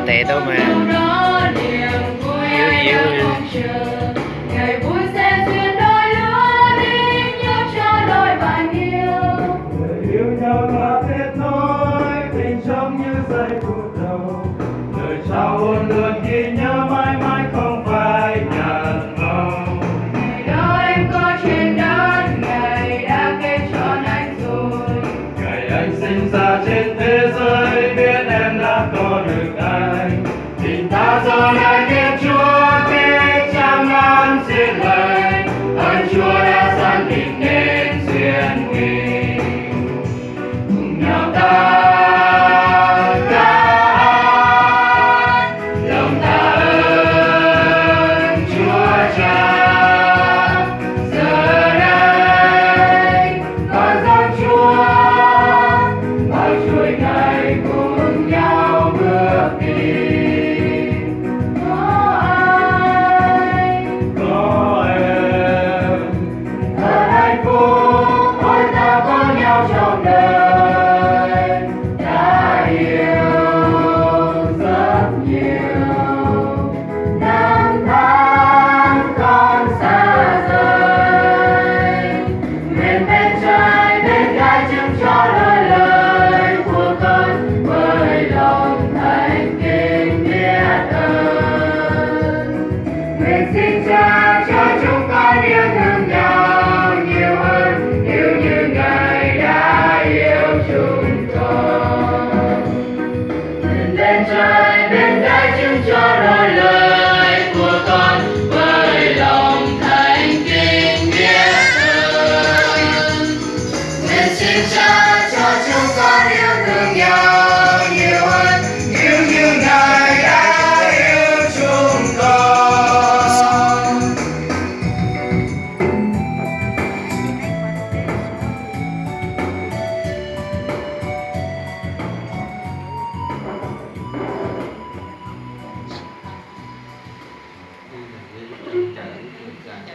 tệ đâu mà yêu yêu. Ngày vui sẽ duyên đôi lứa đi nhớ cho đôi bạn yêu. Người yêu nhau là kết nối tình trong như giây phút đầu. Lời chào hôn luôn ghi nhớ mãi mãi không phải nhạt màu. Ngày đó em có trên đất, ngày đã kết trọn anh rồi. Ngày anh sinh ra trên thế giới biết em đã có được anh. Tình ta do lại kết Chúa kết trăm năm duyên lành. Ơn Chúa đã giáng định nên duyên mình. Cùng nhau ta ca hát lòng ta ơn Chúa Cha. Giờ đây con dòng Chúa bao chuỗi ngày cùng nhau bước đi. Có ai Có em thật hạnh phúc, ôi ta có nhau trong đời. Ta yêu rất nhiều, năm tháng không xa rời. Nguyện bên trai bên gái chứng cho đôi lời của con với lòng thành kính biết ơn. Nguyện xin Cha cho chúng con yêu thương nhau nhiều hơn, yêu như Ngài đã yêu chúng con. Nguyện bên trai bên gái chứng cho đôi lời của con với lòng thành kính biết ơn. Nguyện xin Cha cho chúng con yêu thương nhau nhiều hơn, yêu như Ngài đã yêu chúng con. Đi là đi, chẳng